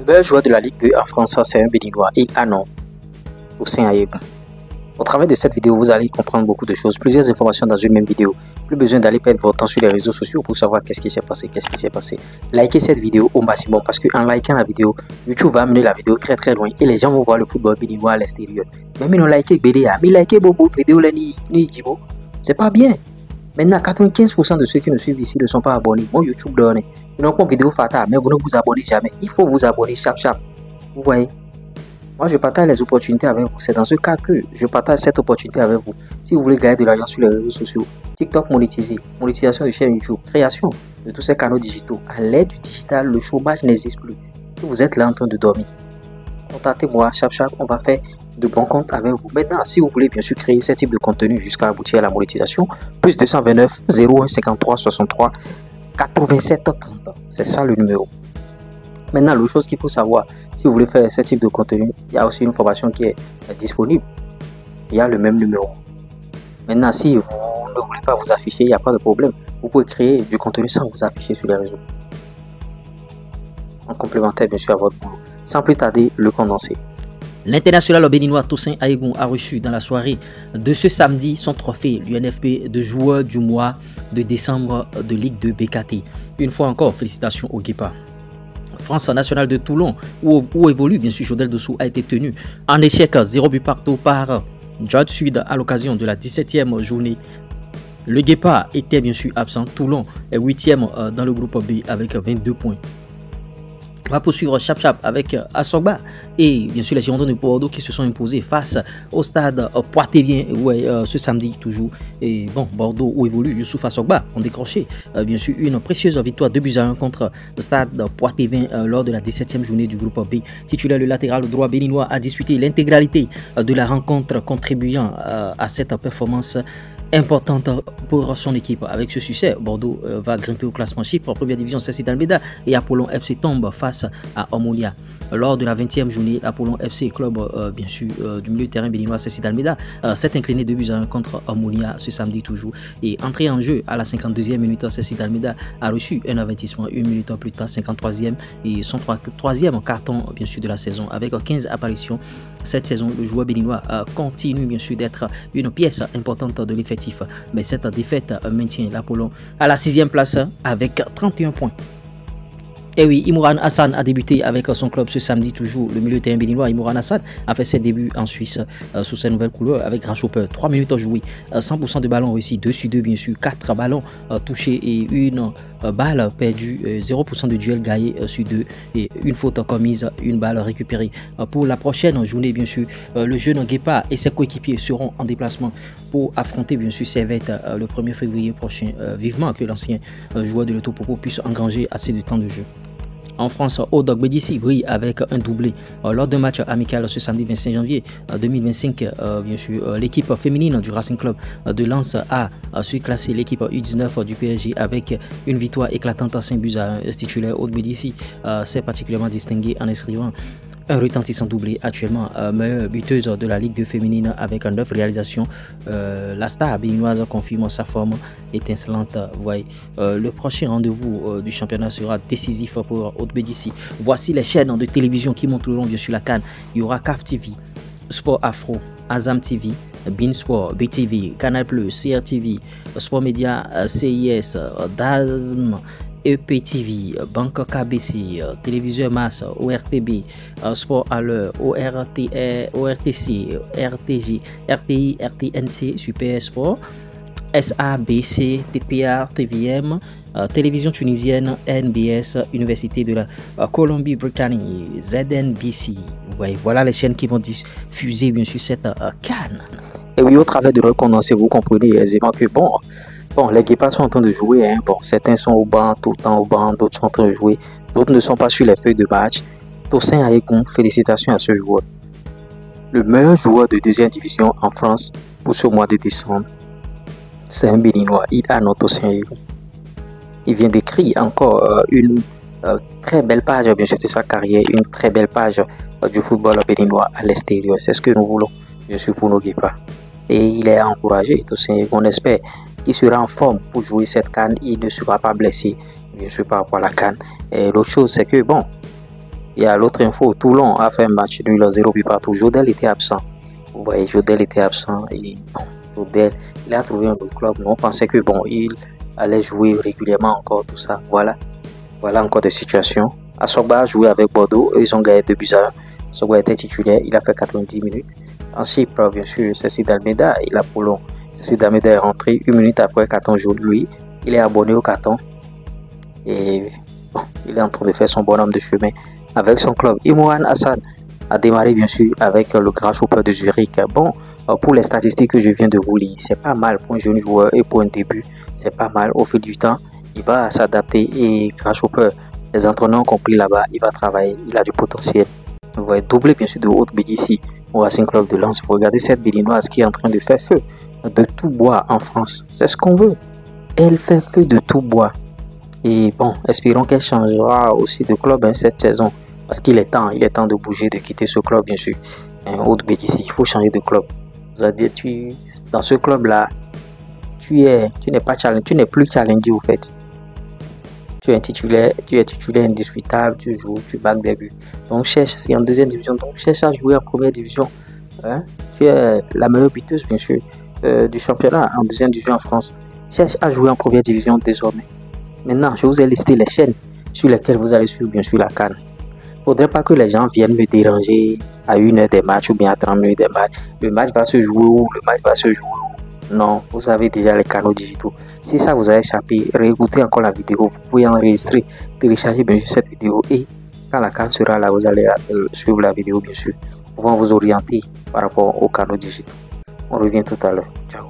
Le meilleur joueur de la Ligue 2 en France, c'est un Béninois, et non, Toussaint Ayegun. Au travers de cette vidéo, vous allez comprendre beaucoup de choses, plusieurs informations dans une même vidéo. Plus besoin d'aller perdre votre temps sur les réseaux sociaux pour savoir qu'est-ce qui s'est passé, Likez cette vidéo au maximum parce qu'en likant la vidéo, YouTube va amener la vidéo très loin et les gens vont voir le football béninois à l'extérieur. Même ils ont liké BDA, mais likez beaucoup de vidéos là ni Djibo. C'est pas bien. Maintenant, 95% de ceux qui nous suivent ici ne sont pas abonnés. Mon YouTube donne. Ils n'ont pas de vidéo fatale, mais vous ne vous abonnez jamais. Il faut vous abonner chaque. Vous voyez? Moi, je partage les opportunités avec vous. C'est dans ce cas que je partage cette opportunité avec vous. Si vous voulez gagner de l'argent sur les réseaux sociaux, TikTok monétisé, monétisation de chaîne YouTube, création de tous ces canaux digitaux. À l'aide du digital, le chômage n'existe plus. Si vous êtes là en train de dormir, contactez-moi, chaque, on va faire de bons comptes avec vous. Maintenant, si vous voulez bien sûr créer ce type de contenu jusqu'à aboutir à la monétisation, plus 229 01 53 63 87 30. C'est ça le numéro. Maintenant, l'autre chose qu'il faut savoir, si vous voulez faire ce type de contenu, il y a aussi une formation qui est disponible. Il y a le même numéro. Maintenant, si vous ne voulez pas vous afficher, il n'y a pas de problème. Vous pouvez créer du contenu sans vous afficher sur les réseaux. En complémentaire, bien sûr, à votre boulot. Sans plus tarder, le condensé. L'international béninois Toussaint Ayegun a reçu dans la soirée de ce samedi son trophée, l'UNFP de joueur du mois de décembre de Ligue 2 BKT. Une fois encore, félicitations au Guépard. France nationale de Toulon, où évolue bien sûr Jodel Dossou, a été tenu en échec 0 but partout par George Sud à l'occasion de la 17e journée. Le Guépard était bien sûr absent. Toulon est 8e dans le groupe B avec 22 points. On va poursuivre Chap avec Assogba et bien sûr les Girondins de Bordeaux qui se sont imposés face au stade Poitevin ce samedi toujours. Et bon, Bordeaux où évolue Youssouf Assogba ont décroché bien sûr une précieuse victoire 2-1 contre le stade Poitevin lors de la 17e journée du groupe B. Titulaire, le latéral droit béninois a disputé l'intégralité de la rencontre, contribuant à cette performance importante pour son équipe. Avec ce succès, Bordeaux va grimper au classement Chypre, première division CC d'Almeida, et Apollon FC tombe face à Omonia. Lors de la 20e journée, Apollon FC, club bien sûr du milieu de terrain béninois CC d'Almeida, s'est incliné 2-1 contre Omonia ce samedi toujours. Et entré en jeu à la 52e minute, CC d'Almeida a reçu un avertissement une minute plus tard, 53e, et son troisième carton bien sûr de la saison. Avec 15 apparitions cette saison, le joueur béninois continue bien sûr d'être une pièce importante de l'effectif. Mais cette défaite maintient l'Apollon à la 6e place avec 31 points. Et oui, Imouran Hassan a débuté avec son club ce samedi toujours. Le milieu de terrain béninois Imouran Hassan a fait ses débuts en Suisse sous ses nouvelles couleurs avec Grasshopper. 3 minutes jouées, 100% de ballons réussis, 2 sur 2 bien sûr, 4 ballons touchés et une balle perdue, 0% de duel gagné sur 2 et une faute commise, une balle récupérée. Pour la prochaine journée bien sûr, le jeune Guépard et ses coéquipiers seront en déplacement pour affronter bien sûr Servette le 1er février prochain. Vivement que l'ancien joueur de l'Autopopo puisse engranger assez de temps de jeu. En France, Odog Bédissi brille avec un doublé lors d'un match amical ce samedi 25 janvier 2025. Bien sûr, l'équipe féminine du Racing Club de Lens a surclassé l'équipe U19 du PSG avec une victoire éclatante à 5-1. Titulaire Odog Bédissi s'est particulièrement distingué en inscrivant un retentissant doublé, actuellement meilleure buteuse de la Ligue 2 féminine avec 9 réalisations. La star béninoise confirme sa forme étincelante. Voyez, le prochain rendez-vous du championnat sera décisif pour Odog Bédissi. Voici les chaînes de télévision qui montreront bien sûr la CAN. Il y aura CAF TV, Sport Afro, Azam TV, Beansport, BTV, Canal+, CRTV, Sport Média, CIS, DAZN, EPTV, Banque KBC, Téléviseur Masse, ORTB, Sport à l'heure, ORTC, RTG, RTI, RTNC, Super Sport, SABC, TPR, TVM, Télévision tunisienne, NBS, Université de la Colombie-Britannique, ZNBC. Ouais, voilà les chaînes qui vont diffuser bien sûr cette CAN. Et oui, au travers de le condensé, vous comprenez aisément que bon, les Guépards sont en train de jouer. Hein. Bon, certains sont au banc, tout le temps au banc, d'autres sont en train de jouer, d'autres ne sont pas sur les feuilles de match. Toussaint Ayegun, félicitations à ce joueur. Le meilleur joueur de deuxième division en France pour ce mois de décembre, c'est un Béninois, Toussaint Ayegun. Il vient d'écrire encore une très belle page bien sûr de sa carrière, une très belle page du football béninois à l'extérieur. C'est ce que nous voulons bien sûr pour nos Guépards. Et il est encouragé, Toussaint Ayegun. On espère qu'il sera en forme pour jouer cette CAN. Il ne sera pas blessé bien sûr par rapport à la CAN. Et l'autre chose c'est que bon, Et à l'autre info, Toulon a fait un match nul à 0 but partout. Jodel était absent. Vous voyez, Jodel était absent. Et bon, Jodel, il a trouvé un autre club. On pensait que bon, il allait jouer régulièrement encore, tout ça. Voilà. Voilà encore des situations. Asogba a joué avec Bordeaux. Eux, ils ont gagné 2 buts à 1. Asogba était titulaire. Il a fait 90 minutes. En Chypre, bien sûr, c'est Sid Almeida. Il a pour long. Sid Almeida est rentré 1 minute après carton jaune. Lui, il est abonné au carton. Et bon, il est en train de faire son bonhomme de chemin avec son club. Imohan Hassan a démarré bien sûr avec le Grasshopper de Zurich. Bon, pour les statistiques que je viens de vous lire, c'est pas mal pour un jeune joueur et pour un début, c'est pas mal. Au fil du temps, il va s'adapter et Grasshopper, les entraîneurs ont compris là-bas, il va travailler, il a du potentiel. Vous voyez, doublé bien sûr de Haute BDC au Racing Club de Lens. Vous regardez cette béninoise qui est en train de faire feu de tout bois en France. C'est ce qu'on veut. Elle fait feu de tout bois. Et bon, espérons qu'elle changera aussi de club cette saison. Parce qu'il est temps de bouger, de quitter ce club, bien sûr. Haute BDC, il faut changer de club. Vous allez dire, dans ce club-là, tu n'es pas challengé, tu n'es plus challengé au fait. Tu es titulaire indiscutable, tu joues, tu bagues des buts. Donc cherche, c'est en deuxième division, donc cherche à jouer en première division. Hein? Tu es la meilleure buteuse, bien sûr, du championnat en deuxième division en France. Cherche à jouer en première division désormais. Maintenant, je vous ai listé les chaînes sur lesquelles vous allez suivre bien sûr la CAN. Il ne faudrait pas que les gens viennent me déranger à 1h des matchs ou bien à 30 minutes des matchs. Le match va se jouer où? Le match va se jouer où? Non, vous avez déjà les canaux digitaux. Si ça vous a échappé, réécoutez encore la vidéo. Vous pouvez enregistrer, télécharger bien sûr cette vidéo. Et quand la CAN sera là, vous allez suivre la vidéo bien sûr. Pouvant vous orienter par rapport aux canaux digitaux. On revient tout à l'heure. Ciao.